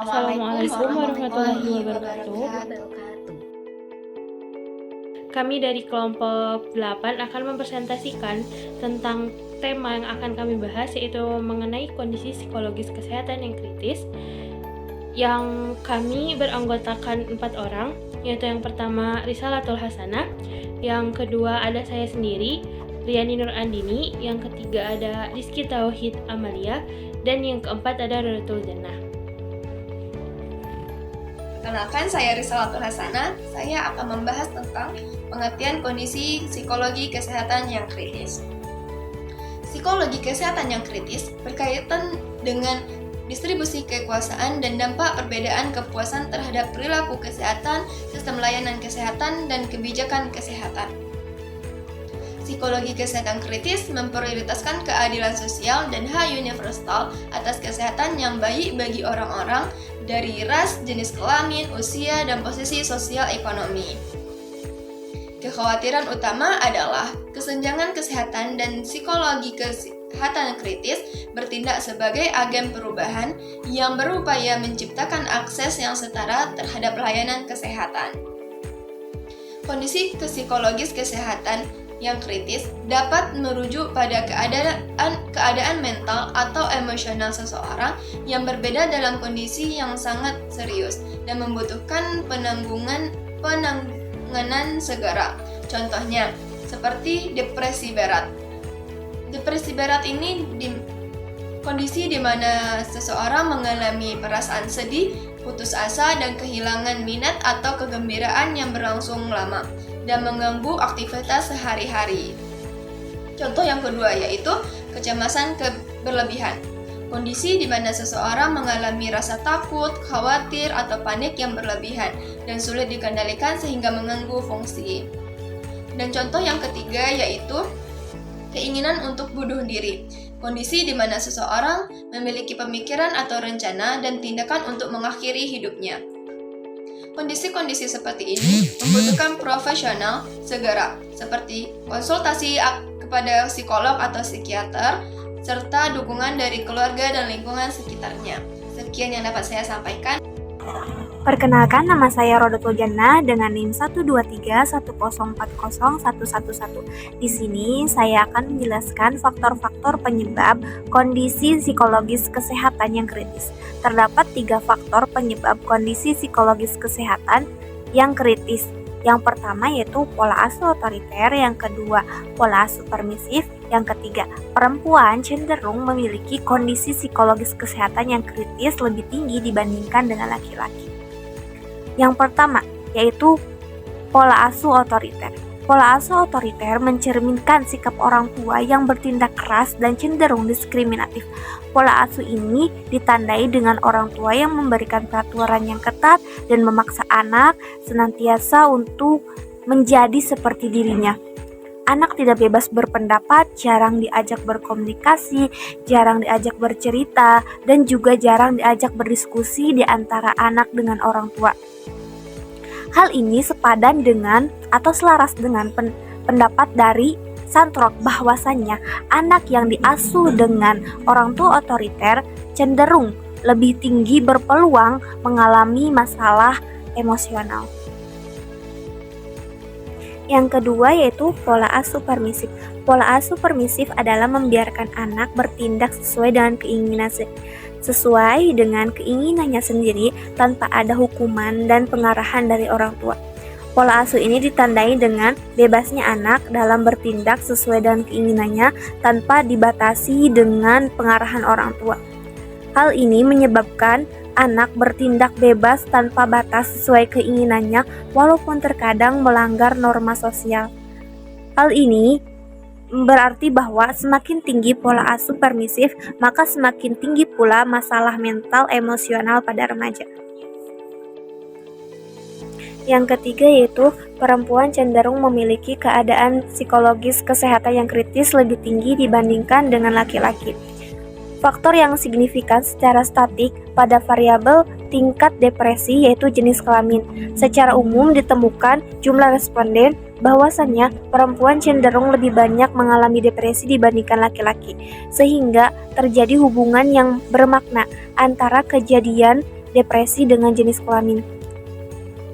Assalamualaikum warahmatullahi wabarakatuh. Kami dari kelompok 8 akan mempresentasikan tentang tema yang akan kami bahas, yaitu mengenai kondisi psikologis kesehatan yang kritis, yang kami beranggotakan 4 orang, yaitu yang pertama Risalatul Hasanah, yang kedua ada saya sendiri, Riani Nur Andini, yang ketiga ada Rizky Tauhid Amalia, dan yang keempat ada Rodatul Jannah. Kenalkan, saya Risalatul Hasanah. Saya akan membahas tentang pengertian kondisi psikologi kesehatan yang kritis. Psikologi kesehatan yang kritis berkaitan dengan distribusi kekuasaan dan dampak perbedaan kepuasan terhadap perilaku kesehatan, sistem layanan kesehatan, dan kebijakan kesehatan. Psikologi kesehatan kritis memprioritaskan keadilan sosial dan hak universal atas kesehatan yang baik bagi orang-orang dari ras, jenis kelamin, usia, dan posisi sosial ekonomi. Kekhawatiran utama adalah kesenjangan kesehatan dan psikologi kesehatan kritis bertindak sebagai agen perubahan yang berupaya menciptakan akses yang setara terhadap layanan kesehatan. Kondisi psikologis kesehatan yang kritis dapat merujuk pada keadaan mental atau emosional seseorang yang berbeda dalam kondisi yang sangat serius dan membutuhkan penanganan segera. Contohnya, seperti depresi berat. Depresi berat ini kondisi di mana seseorang mengalami perasaan sedih, putus asa, dan kehilangan minat atau kegembiraan yang berlangsung lama dan mengganggu aktivitas sehari-hari. Contoh yang kedua yaitu kecemasan berlebihan. Kondisi di mana seseorang mengalami rasa takut, khawatir, atau panik yang berlebihan dan sulit dikendalikan sehingga mengganggu fungsi. Dan contoh yang ketiga yaitu keinginan untuk bunuh diri. Kondisi di mana seseorang memiliki pemikiran atau rencana dan tindakan untuk mengakhiri hidupnya. Kondisi-kondisi seperti ini membutuhkan profesional segera, seperti konsultasi kepada psikolog atau psikiater, serta dukungan dari keluarga dan lingkungan sekitarnya. Sekian yang dapat saya sampaikan. Perkenalkan, nama saya Rodatul Jannah dengan NIM 12310401111. Di sini saya akan menjelaskan faktor-faktor penyebab kondisi psikologis kesehatan yang kritis. Terdapat 3 faktor penyebab kondisi psikologis kesehatan yang kritis. Yang pertama yaitu pola asuh otoriter, yang kedua pola asuh permisif, yang ketiga perempuan cenderung memiliki kondisi psikologis kesehatan yang kritis lebih tinggi dibandingkan dengan laki-laki. Yang pertama yaitu pola asuh otoriter. Pola asuh otoriter mencerminkan sikap orang tua yang bertindak keras dan cenderung diskriminatif. Pola asuh ini ditandai dengan orang tua yang memberikan peraturan yang ketat dan memaksa anak senantiasa untuk menjadi seperti dirinya. Anak tidak bebas berpendapat, jarang diajak berkomunikasi, jarang diajak bercerita, dan juga jarang diajak berdiskusi di antara anak dengan orang tua. Hal ini sepadan dengan atau selaras dengan pendapat dari Santrok bahwasannya anak yang diasuh dengan orang tua otoriter cenderung lebih tinggi berpeluang mengalami masalah emosional. Yang kedua yaitu pola asuh permisif. Pola asuh permisif adalah membiarkan anak bertindak sesuai dengan keinginannya sendiri tanpa ada hukuman dan pengarahan dari orang tua. Pola asuh ini ditandai dengan bebasnya anak dalam bertindak sesuai dengan keinginannya tanpa dibatasi dengan pengarahan orang tua. Hal ini menyebabkan anak bertindak bebas tanpa batas sesuai keinginannya walaupun terkadang melanggar norma sosial. Hal ini berarti bahwa semakin tinggi pola asuh permisif, maka semakin tinggi pula masalah mental emosional pada remaja. Yang ketiga yaitu perempuan cenderung memiliki keadaan psikologis kesehatan yang kritis lebih tinggi dibandingkan dengan laki-laki. Faktor yang signifikan secara statik pada variabel tingkat depresi yaitu jenis kelamin. Secara umum ditemukan jumlah responden bahwasannya perempuan cenderung lebih banyak mengalami depresi dibandingkan laki-laki, sehingga terjadi hubungan yang bermakna antara kejadian depresi dengan jenis kelamin.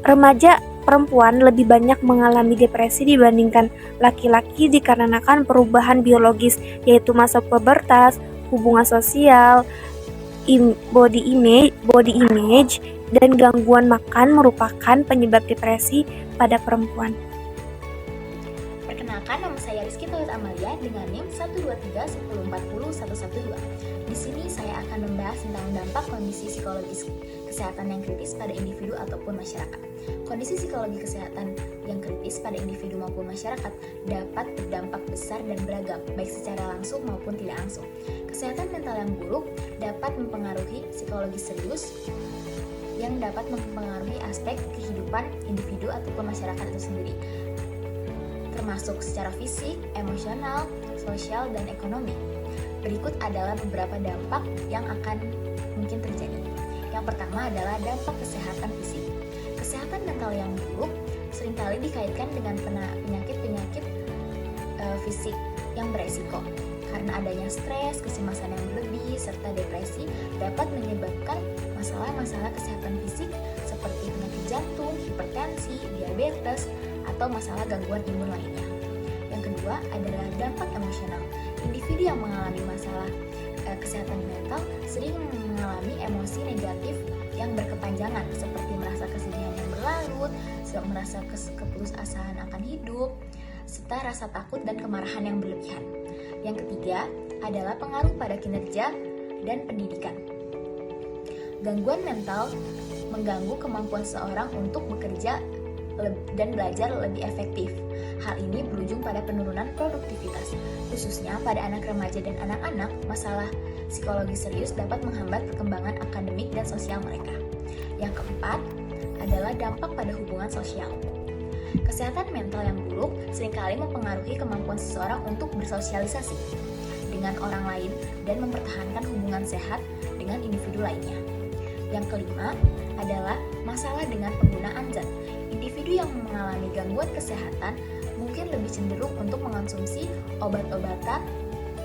Remaja perempuan lebih banyak mengalami depresi dibandingkan laki-laki dikarenakan perubahan biologis, yaitu masa pubertas, hubungan sosial, body image, dan gangguan makan merupakan penyebab depresi pada perempuan. Perkenalkan, nama saya Rizky Tawit Amalia dengan NIM 12310401112. Di sini saya akan membahas tentang dampak kondisi psikologis kesehatan yang kritis pada individu ataupun masyarakat. Kondisi psikologi kesehatan yang kritis pada individu maupun masyarakat dapat berdampak besar dan beragam, baik secara langsung maupun tidak langsung. Kesehatan mental yang buruk dapat mempengaruhi psikologi serius yang dapat mempengaruhi aspek kehidupan individu ataupun masyarakat itu sendiri, termasuk secara fisik, emosional, sosial, dan ekonomi. Berikut adalah beberapa dampak yang akan mungkin terjadi. Yang pertama adalah dampak kesehatan fisik. Kesehatan mental yang buruk seringkali dikaitkan dengan penyakit-penyakit fisik yang beresiko. Karena adanya stres, kecemasan yang berlebih, serta depresi dapat menyebabkan masalah-masalah kesehatan fisik seperti penyakit jantung, hipertensi, diabetes, atau masalah gangguan imun lainnya. Yang kedua adalah dampak emosional. Individu yang mengalami masalah kesehatan mental sering mengalami emosi negatif yang berkepanjangan, seperti merasa kesedihan yang berlarut, merasa keputusasaan akan hidup, serta rasa takut dan kemarahan yang berlebihan. Yang ketiga adalah pengaruh pada kinerja dan pendidikan. Gangguan mental mengganggu kemampuan seorang untuk bekerja dan belajar lebih efektif. Hal ini berujung pada penurunan produktivitas. Khususnya pada anak remaja dan anak-anak, masalah psikologi serius dapat menghambat perkembangan akademik dan sosial mereka. Yang keempat adalah dampak pada hubungan sosial. Kesehatan mental yang buruk seringkali mempengaruhi kemampuan seseorang untuk bersosialisasi dengan orang lain dan mempertahankan hubungan sehat dengan individu lainnya. Yang kelima adalah masalah dengan penggunaan zat. Individu yang mengalami gangguan kesehatan mungkin lebih cenderung untuk mengonsumsi obat-obatan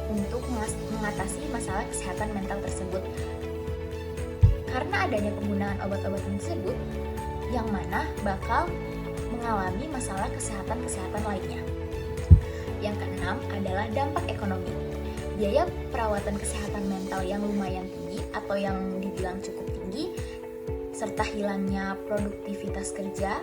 untuk mengatasi masalah kesehatan mental tersebut. Karena adanya penggunaan obat-obatan tersebut, yang mana bakal mengalami masalah kesehatan lainnya. Yang keenam adalah dampak ekonomi. Biaya perawatan kesehatan mental yang lumayan tinggi atau yang dibilang cukup tinggi, serta hilangnya produktivitas kerja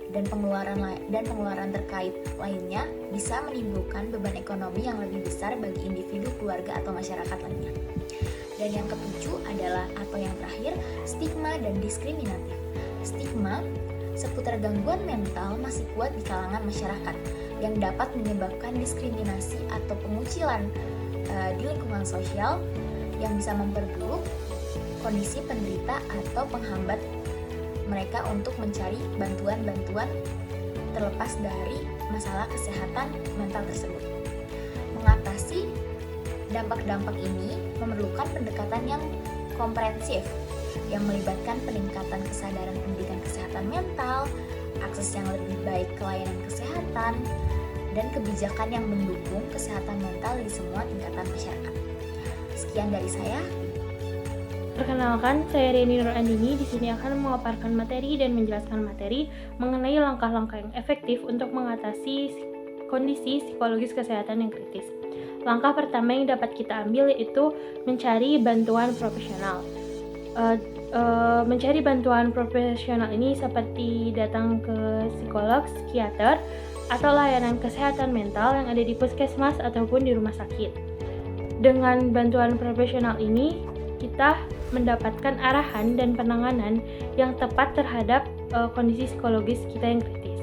dan pengeluaran terkait lainnya bisa menimbulkan beban ekonomi yang lebih besar bagi individu, keluarga, atau masyarakat lainnya. Dan yang ketujuh adalah atau yang terakhir, stigma dan diskriminatif. Stigma seputar gangguan mental masih kuat di kalangan masyarakat yang dapat menyebabkan diskriminasi atau pengucilan di lingkungan sosial yang bisa memperburuk kondisi penderita atau penghambat mereka untuk mencari bantuan-bantuan terlepas dari masalah kesehatan mental tersebut. Mengatasi dampak-dampak ini memerlukan pendekatan yang komprehensif yang melibatkan peningkatan kesadaran pendidikan kesehatan mental, akses yang lebih baik ke layanan kesehatan, dan kebijakan yang mendukung kesehatan mental di semua tingkatan masyarakat. Sekian dari saya. Perkenalkan, saya Reni Nur Andini. Di sini akan memaparkan materi dan menjelaskan materi mengenai langkah-langkah yang efektif untuk mengatasi kondisi psikologis kesehatan yang kritis. Langkah pertama yang dapat kita ambil yaitu mencari bantuan profesional. Mencari bantuan profesional ini seperti datang ke psikolog, psikiater, atau layanan kesehatan mental yang ada di puskesmas ataupun di rumah sakit. Dengan bantuan profesional ini, kita mendapatkan arahan dan penanganan yang tepat terhadap kondisi psikologis kita yang kritis.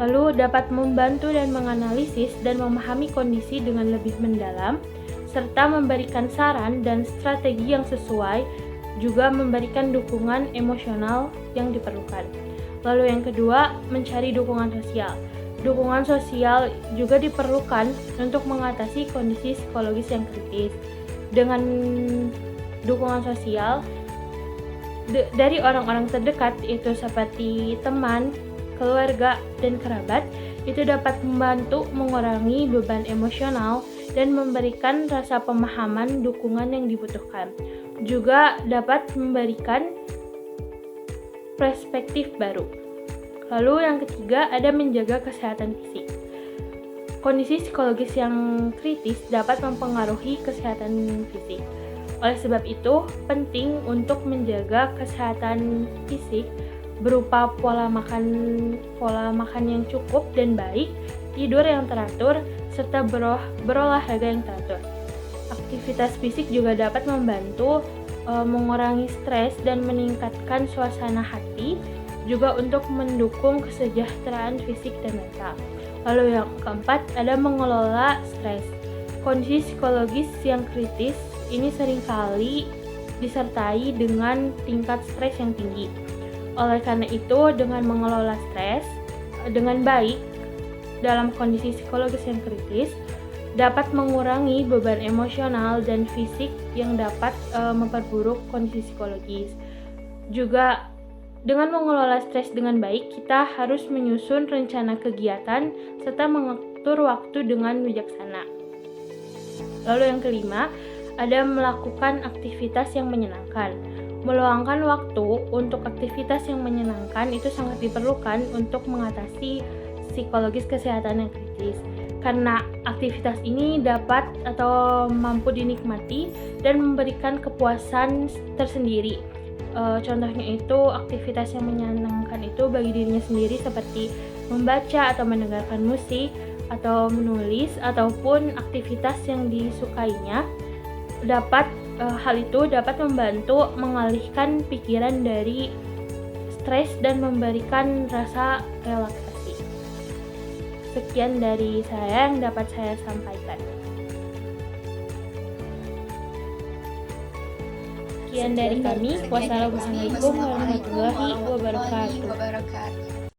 Lalu dapat membantu dan menganalisis dan memahami kondisi dengan lebih mendalam, serta memberikan saran dan strategi yang sesuai, juga memberikan dukungan emosional yang diperlukan. Lalu yang kedua, mencari dukungan sosial. Dukungan sosial juga diperlukan untuk mengatasi kondisi psikologis yang kritis. Dengan dukungan sosial dari orang-orang terdekat, itu seperti teman, keluarga, dan kerabat, itu dapat membantu mengurangi beban emosional dan memberikan rasa pemahaman dukungan yang dibutuhkan. Juga dapat memberikan perspektif baru. Lalu yang ketiga ada menjaga kesehatan fisik. Kondisi psikologis yang kritis dapat mempengaruhi kesehatan fisik. Oleh sebab itu, penting untuk menjaga kesehatan fisik berupa pola makan yang cukup dan baik, tidur yang teratur, serta berolahraga yang teratur. Aktivitas fisik juga dapat membantu mengurangi stres dan meningkatkan suasana hati, juga untuk mendukung kesejahteraan fisik dan mental. Lalu yang keempat ada mengelola stres. Kondisi psikologis yang kritis ini seringkali disertai dengan tingkat stres yang tinggi. Oleh karena itu, dengan mengelola stres dengan baik dalam kondisi psikologis yang kritis dapat mengurangi beban emosional dan fisik yang dapat memperburuk kondisi psikologis. Juga dengan mengelola stres dengan baik, kita harus menyusun rencana kegiatan serta mengatur waktu dengan bijaksana. Lalu yang kelima, ada melakukan aktivitas yang menyenangkan. Meluangkan waktu untuk aktivitas yang menyenangkan itu sangat diperlukan untuk mengatasi psikologis kesehatan yang kritis. Karena aktivitas ini dapat atau mampu dinikmati dan memberikan kepuasan tersendiri. Contohnya itu aktivitas yang menyenangkan itu bagi dirinya sendiri seperti membaca atau mendengarkan musik atau menulis ataupun aktivitas yang disukainya. Hal itu dapat membantu mengalihkan pikiran dari stres dan memberikan rasa relaksasi. Sekian dari saya yang dapat saya sampaikan. Sekian dari kami. Wassalamualaikum warahmatullahi wabarakatuh.